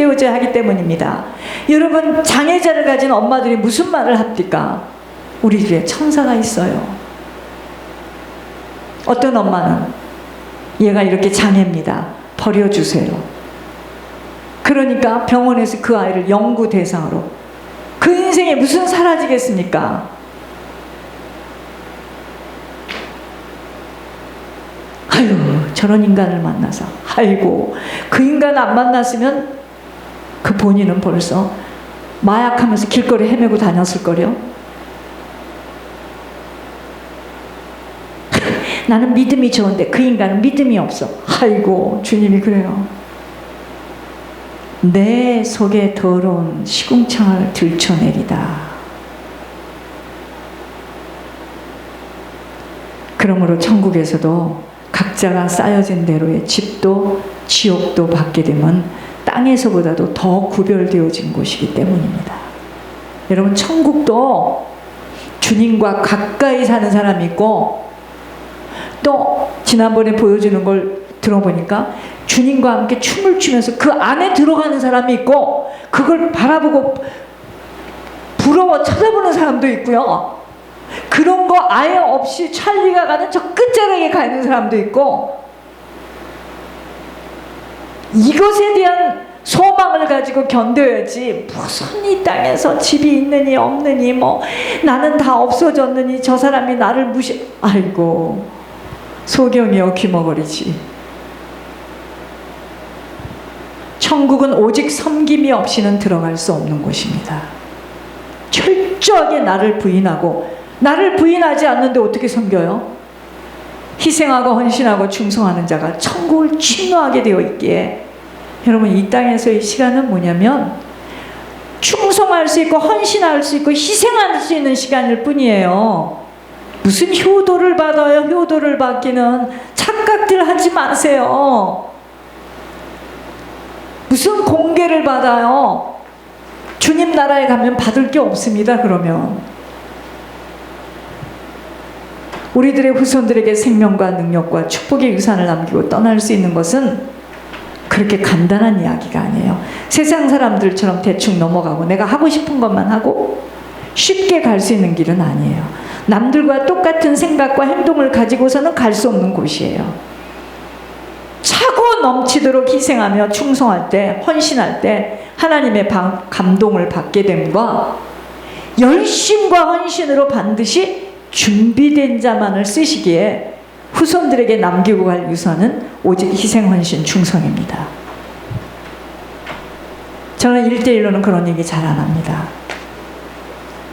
선택되어져야 하기 때문입니다. 여러분, 장애자를 가진 엄마들이 무슨 말을 합니까? 우리 집에 천사가 있어요. 어떤 엄마는 얘가 이렇게 장애입니다. 버려주세요. 그러니까 병원에서 그 아이를 연구 대상으로, 그 인생에 무슨 사라지겠습니까? 아유, 저런 인간을 만나서, 아이고, 그 인간 안 만났으면 그 본인은 벌써 마약하면서 길거리 헤매고 다녔을 거려. 나는 믿음이 좋은데 그 인간은 믿음이 없어. 아이고, 주님이 그래요. 내 속에 더러운 시궁창을 들춰내리다. 그러므로 천국에서도 각자가 쌓여진 대로의 집도 지옥도 받게 되면 땅에서보다도 더 구별되어진 곳이기 때문입니다. 여러분, 천국도 주님과 가까이 사는 사람이 있고, 또 지난번에 보여주는 걸 들어보니까 주님과 함께 춤을 추면서 그 안에 들어가는 사람이 있고, 그걸 바라보고 부러워 쳐다보는 사람도 있고요. 그런 거 아예 없이 찰리가 가는 저 끝자락에 가 있는 사람도 있고, 이것에 대한 소망을 가지고 견뎌야지, 무슨 이 땅에서 집이 있느니 없느니, 뭐 나는 다 없어졌느니 저 사람이 나를 무시, 아이고, 소경이여 귀머거리지. 천국은 오직 섬김이 없이는 들어갈 수 없는 곳입니다. 철저하게 나를 부인하고, 나를 부인하지 않는데 어떻게 섬겨요? 희생하고 헌신하고 충성하는 자가 천국을 침노하게 되어 있기에, 여러분, 이 땅에서의 시간은 뭐냐면 충성할 수 있고 헌신할 수 있고 희생할 수 있는 시간일 뿐이에요. 무슨 효도를 받아요? 효도를 받기는 착각들 하지 마세요. 무슨 공개를 받아요? 주님 나라에 가면 받을 게 없습니다. 그러면 우리들의 후손들에게 생명과 능력과 축복의 유산을 남기고 떠날 수 있는 것은 그렇게 간단한 이야기가 아니에요. 세상 사람들처럼 대충 넘어가고 내가 하고 싶은 것만 하고 쉽게 갈 수 있는 길은 아니에요. 남들과 똑같은 생각과 행동을 가지고서는 갈 수 없는 곳이에요. 차고 넘치도록 희생하며 충성할 때, 헌신할 때 하나님의 감동을 받게 됨과, 열심과 헌신으로 반드시 준비된 자만을 쓰시기에 후손들에게 남기고 갈 유산은 오직 희생, 헌신, 충성입니다. 저는 1대1로는 그런 얘기 잘 안 합니다.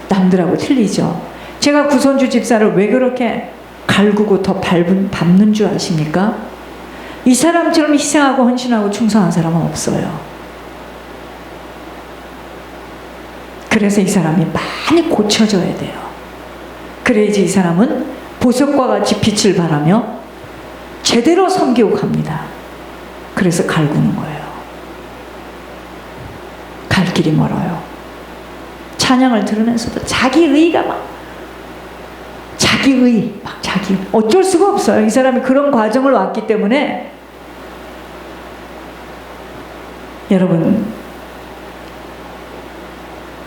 남들하고 틀리죠. 제가 구선주 집사를 왜 그렇게 갈구고 더 밟는 줄 아십니까? 이 사람처럼 희생하고 헌신하고 충성한 사람은 없어요. 그래서 이 사람이 많이 고쳐져야 돼요. 그래야지 이 사람은 보석과 같이 빛을 발하며 제대로 섬기고 갑니다. 그래서 갈구는 거예요. 갈 길이 멀어요. 찬양을 들으면서도 자기의가 자기 어쩔 수가 없어요. 이 사람이 그런 과정을 왔기 때문에. 여러분,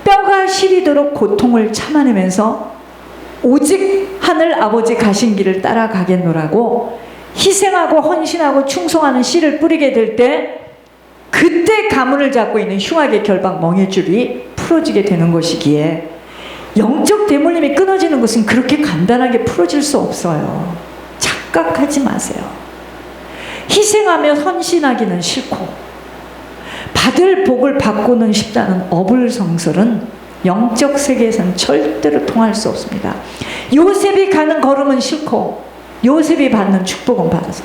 뼈가 시리도록 고통을 참아내면서 오직 하늘 아버지 가신 길을 따라가겠노라고 희생하고 헌신하고 충성하는 씨를 뿌리게 될 때, 그때 가문을 잡고 있는 흉악의 결박 멍해줄이 풀어지게 되는 것이기에, 영적 대물림이 끊어지는 것은 그렇게 간단하게 풀어질 수 없어요. 착각하지 마세요. 희생하며 헌신하기는 싫고 받을 복을 받고는 싶다는 어불성설은 영적 세계에서는 절대로 통할 수 없습니다. 요셉이 가는 걸음은 싫고 요셉이 받는 축복은 받아서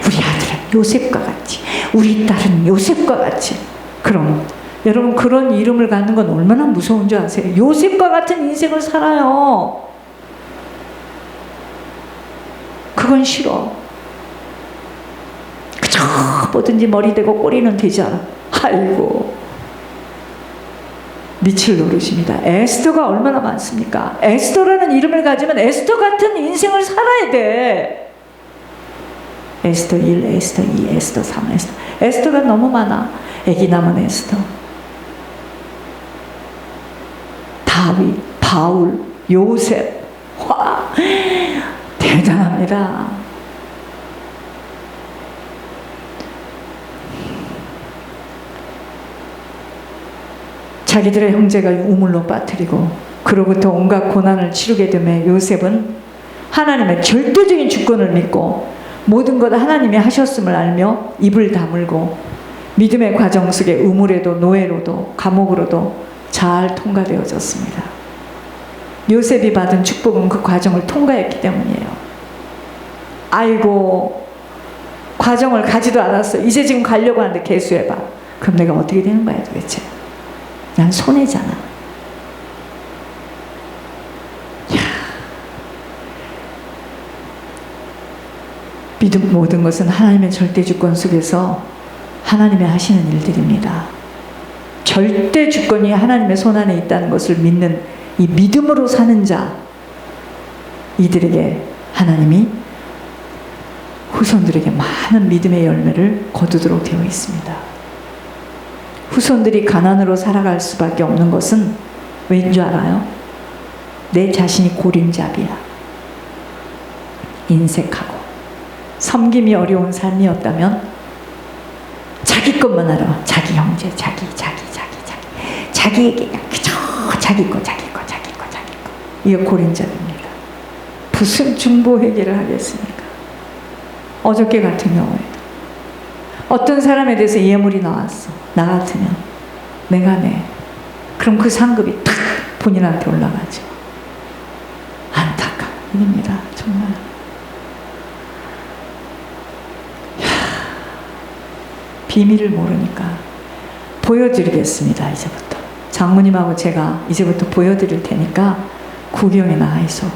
우리 아들은 요셉과 같이, 우리 딸은 요셉과 같이. 그럼 여러분, 그런 이름을 갖는 건 얼마나 무서운 줄 아세요? 요셉과 같은 인생을 살아요. 그건 싫어. 그저 뭐든지 머리 대고 꼬리는 되지 않아. 아이고, 미칠 노릇입니다. 에스더가 얼마나 많습니까? 에스더라는 이름을 가지면 에스더 같은 인생을 살아야 돼. 에스더 1, 에스더 2, 에스더 3, 에스더가 너무 많아. 애기 남은 에스더, 다윗, 바울, 요셉. 와, 대단합니다. 자기들의 형제가 우물로 빠뜨리고 그로부터 온갖 고난을 치르게 되며 요셉은 하나님의 절대적인 주권을 믿고 모든 것 하나님이 하셨음을 알며 입을 다물고 믿음의 과정 속에 우물에도 노예로도 감옥으로도 잘 통과되어졌습니다. 요셉이 받은 축복은 그 과정을 통과했기 때문이에요. 아이고, 과정을 가지도 않았어. 이제 지금 가려고 하는데 개수해봐. 그럼 내가 어떻게 되는 거야 도대체? 난 손해잖아. 믿음 모든 것은 하나님의 절대 주권 속에서 하나님이 하시는 일들입니다. 절대 주권이 하나님의 손안에 있다는 것을 믿는 이 믿음으로 사는 자, 이들에게 하나님이 후손들에게 많은 믿음의 열매를 거두도록 되어 있습니다. 후손들이 가난으로 살아갈 수밖에 없는 것은 왠 줄 알아요? 내 자신이 고림잡이야. 인색하고 섬김이 어려운 삶이었다면 자기 것만 알아. 자기 형제, 자기에게 그저 자기 거. 이거 고림잡입니다. 무슨 중보 회개를 하겠습니까? 어저께 같은 경우에도 어떤 사람에 대해서 예물이 나왔어. 나 같으면 내가 내. 그럼 그 상급이 탁 본인한테 올라가죠. 안타까운 일입니다. 정말. 비밀을 모르니까 보여드리겠습니다. 이제부터 장모님하고 제가 이제부터 보여드릴 테니까 구경에 나와서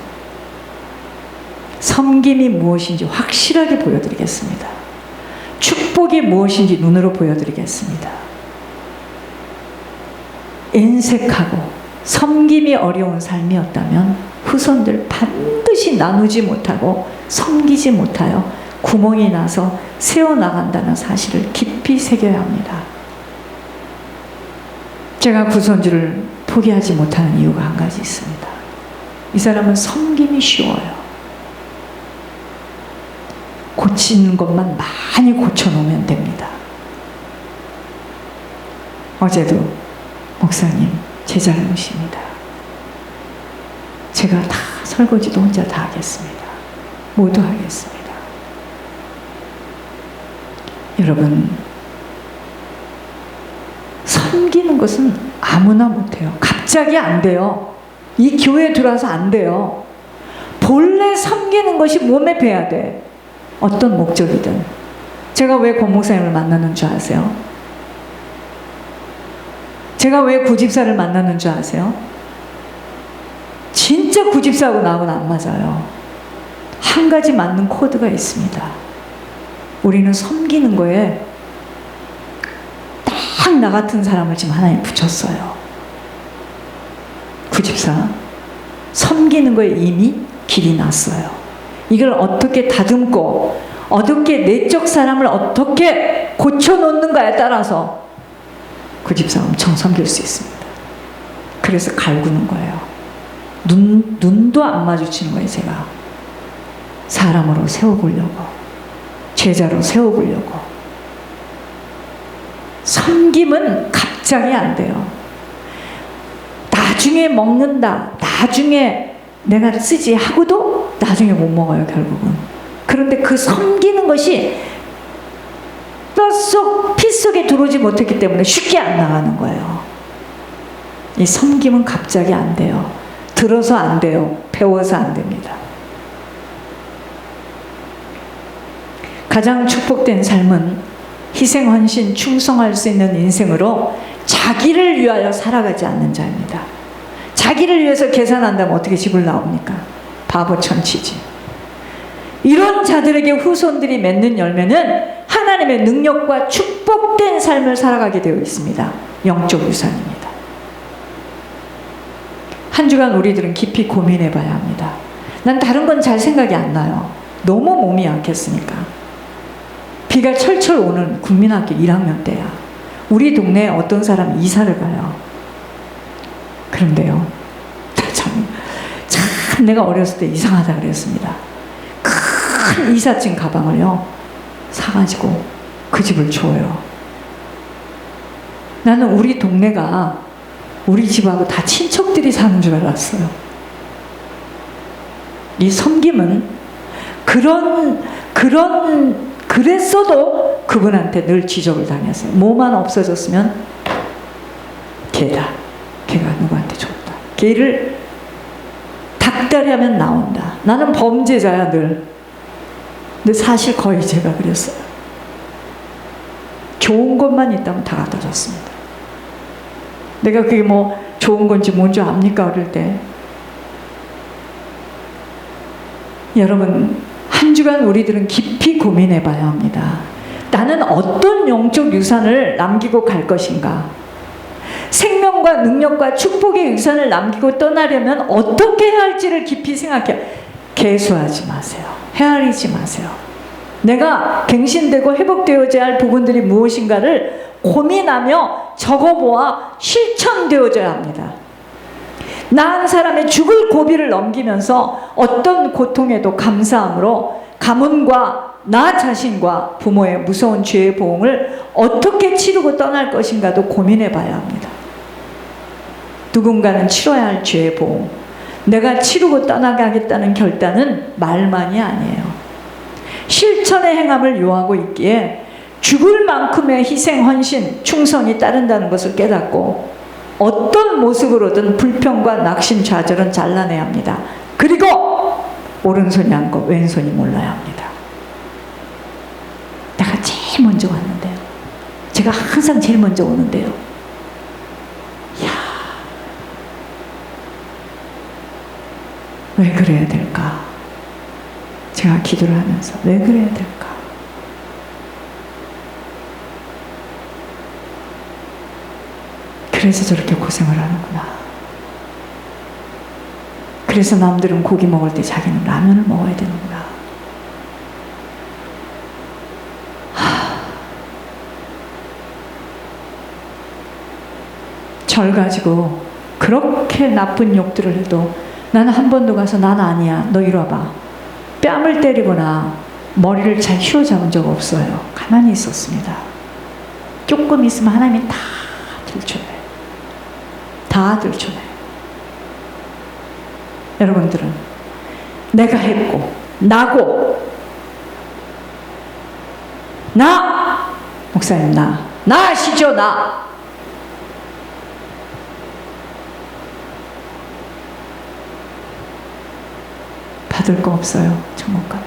섬김이 무엇인지 확실하게 보여드리겠습니다. 축복이 무엇인지 눈으로 보여드리겠습니다. 인색하고 섬김이 어려운 삶이었다면 후손들 반드시 나누지 못하고 섬기지 못하여 구멍이 나서 새어나간다는 사실을 깊이 새겨야 합니다. 제가 구손주를 포기하지 못하는 이유가 한 가지 있습니다. 이 사람은 섬김이 쉬워요. 고치는 것만 많이 고쳐놓으면 됩니다. 어제도 목사님, 제 잘못입니다. 제가 다 설거지도 혼자 다 하겠습니다. 모두 하겠습니다. 여러분, 섬기는 것은 아무나 못해요. 갑자기 안 돼요. 이 교회에 들어와서 안 돼요. 본래 섬기는 것이 몸에 배야 돼. 어떤 목적이든. 제가 왜 권 목사님을 만나는 줄 아세요? 제가 왜 구집사를 만나는 줄 아세요? 진짜 구집사하고 나하고는 안 맞아요. 한 가지 맞는 코드가 있습니다. 우리는 섬기는 거에 딱 나 같은 사람을 지금 하나님 붙였어요. 구집사. 섬기는 거에 이미 길이 났어요. 이걸 어떻게 다듬고 어떻게 내적 사람을 어떻게 고쳐놓는가에 따라서 구집사 엄청 섬길 수 있습니다. 그래서 갈구는 거예요. 눈도 안 마주치는 거예요. 제가 사람으로 세워보려고, 제자로 세워보려고. 섬김은 갑자기 안 돼요. 나중에 먹는다, 나중에 내가 쓰지 하고도 나중에 못 먹어요, 결국은. 그런데 그 섬기는 것이 뼛속, 피 속에 들어오지 못했기 때문에 쉽게 안 나가는 거예요. 이 섬김은 갑자기 안 돼요. 들어서 안 돼요. 배워서 안 됩니다. 가장 축복된 삶은 희생, 헌신, 충성할 수 있는 인생으로 자기를 위하여 살아가지 않는 자입니다. 자기를 위해서 계산한다면 어떻게 집을 나옵니까? 바보 천치지. 이런 자들에게 후손들이 맺는 열매는 하나님의 능력과 축복된 삶을 살아가게 되어 있습니다. 영적 유산입니다. 한 주간 우리들은 깊이 고민해 봐야 합니다. 난 다른 건 잘 생각이 안 나요. 너무 몸이 약했으니까. 비가 철철 오는 국민학교 1학년 때야. 우리 동네에 어떤 사람이 이사를 가요. 그런데요, 참 내가 어렸을 때 이상하다 그랬습니다. 큰 이삿짐 가방을요 사가지고 그 집을 줘요. 나는 우리 동네가 우리 집하고 다 친척들이 사는 줄 알았어요. 이 섬김은 그랬어도 그분한테 늘 지적을 당했어요. 뭐만 없어졌으면 걔다. 걔가 누구한테 줬다. 걔를 닥달이 하면 나온다. 나는 범죄자야 늘. 근데 사실 거의 제가 그랬어요. 좋은 것만 있다면 다 갖다 줬습니다. 내가 그게 뭐 좋은 건지 뭔지 압니까 어릴 때. 여러분, 한 주간 우리들은 깊이 고민해 봐야 합니다. 나는 어떤 영적 유산을 남기고 갈 것인가? 생명과 능력과 축복의 유산을 남기고 떠나려면 어떻게 해야 할지를 깊이 생각해요. 개수하지 마세요. 헤아리지 마세요. 내가 갱신되고 회복되어져야 할 부분들이 무엇인가를 고민하며 적어보아 실천되어져야 합니다. 나한 사람의 죽을 고비를 넘기면서 어떤 고통에도 감사함으로 가문과 나 자신과 부모의 무서운 죄의 보응을 어떻게 치르고 떠날 것인가도 고민해 봐야 합니다. 누군가는 치러야 할 죄의 보응, 내가 치르고 떠나가겠다는 결단은 말만이 아니에요. 실천의 행함을 요하고 있기에 죽을 만큼의 희생, 헌신, 충성이 따른다는 것을 깨닫고 어떤 모습으로든 불평과 낙심, 좌절은 잘라내야 합니다. 그리고 오른손이 안 고 왼손이 몰라야 합니다. 내가 제일 먼저 왔는데요. 제가 항상 제일 먼저 오는데요. 이야, 왜 그래야 될까? 제가 기도를 하면서 왜 그래야 될까? 그래서 저렇게 고생을 하는구나. 그래서 남들은 고기 먹을 때 자기는 라면을 먹어야 되는구나. 절 가지고 그렇게 나쁜 욕들을 해도 나는 한 번도 가서 난 아니야, 너 이리 와봐, 뺨을 때리거나 머리를 잘 휘어잡은 적 없어요. 가만히 있었습니다. 조금 있으면 하나님이 다 들춰요. 다 들춰요. 여러분들은 내가 했고 나고 나 목사님 나 아시죠? 나 받을 거 없어요. 천국 가면.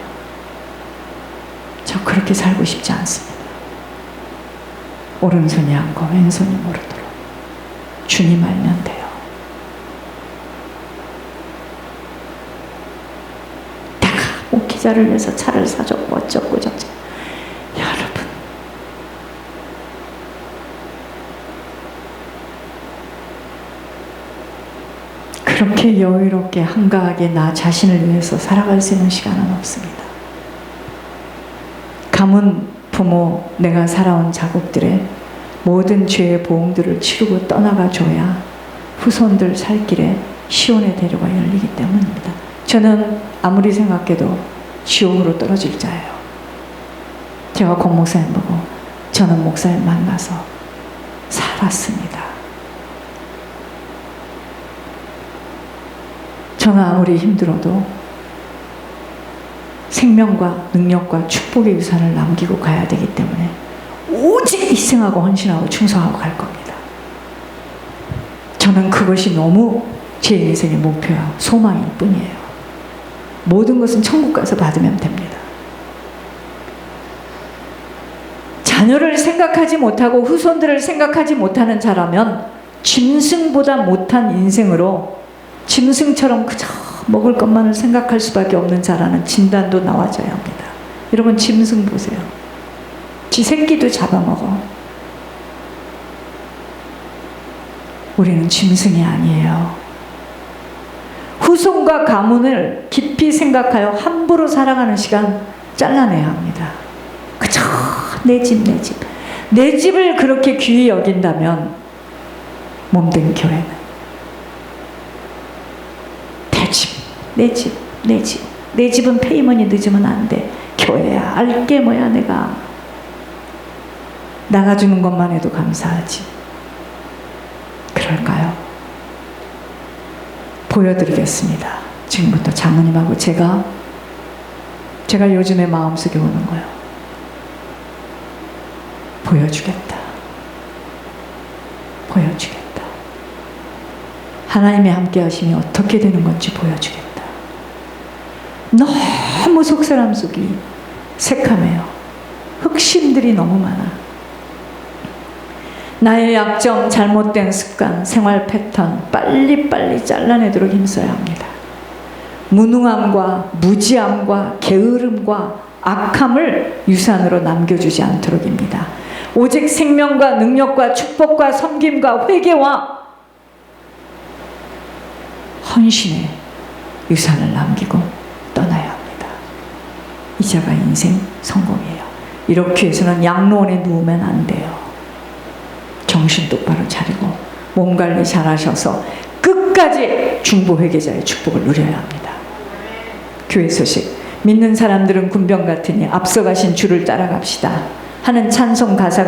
저 그렇게 살고 싶지 않습니다. 오른손이 안고 왼손이 모르도록 주님 알면 돼요. 내가 목회자를 위해서 차를 사줬고 어쩌고 저쩌고. 여러분, 그렇게 여유롭게 한가하게 나 자신을 위해서 살아갈 수 있는 시간은 없습니다. 가문, 부모, 내가 살아온 자국들의 모든 죄의 보응들을 치르고 떠나가 줘야 후손들 살 길에 시온의 대로가 열리기 때문입니다. 저는 아무리 생각해도 지옥으로 떨어질 자예요. 제가 권 목사님 보고 저는 목사님 만나서 살았습니다. 저는 아무리 힘들어도 생명과 능력과 축복의 유산을 남기고 가야 되기 때문에 오직 희생하고 헌신하고 충성하고 갈 겁니다. 저는 그것이 너무 제 인생의 목표야, 소망일 뿐이에요. 모든 것은 천국 가서 받으면 됩니다. 자녀를 생각하지 못하고 후손들을 생각하지 못하는 자라면 짐승보다 못한 인생으로 짐승처럼 그저 먹을 것만을 생각할 수밖에 없는 자라는 진단도 나와줘야 합니다. 여러분, 짐승 보세요. 지 새끼도 잡아먹어. 우리는 짐승이 아니에요. 후손과 가문을 깊이 생각하여 함부로 살아가는 시간 잘라내야 합니다. 그저 내 집, 내 집. 내 집을 그렇게 귀히 여긴다면 몸된 교회는 내 집, 내 집, 내 집. 내 집은 페이먼이 늦으면 안 돼. 교회야, 알게 뭐야 내가. 나가주는 것만 해도 감사하지. 그럴까요? 보여드리겠습니다. 지금부터 장모님하고 제가 요즘에 마음속에 오는 거예요. 보여주겠다. 보여주겠다. 하나님의 함께 하심이 어떻게 되는 건지 보여주겠다. 너무 속사람 속이 새카매요. 흑심들이 너무 많아. 나의 약점, 잘못된 습관, 생활 패턴 빨리빨리 잘라내도록 힘써야 합니다. 무능함과 무지함과 게으름과 악함을 유산으로 남겨주지 않도록입니다. 오직 생명과 능력과 축복과 섬김과 회개와 헌신의 유산을 남기고 떠나야 합니다. 이자가 인생 성공이에요. 이렇게 해서는 양로원에 누우면 안 돼요. 정신 똑바로 차리고 몸 관리 잘 하셔서 끝까지 중보 회개자의 축복을 누려야 합니다. 교회 소식. 믿는 사람들은 군병 같으니 앞서가신 주를 따라갑시다 하는 찬송 가사가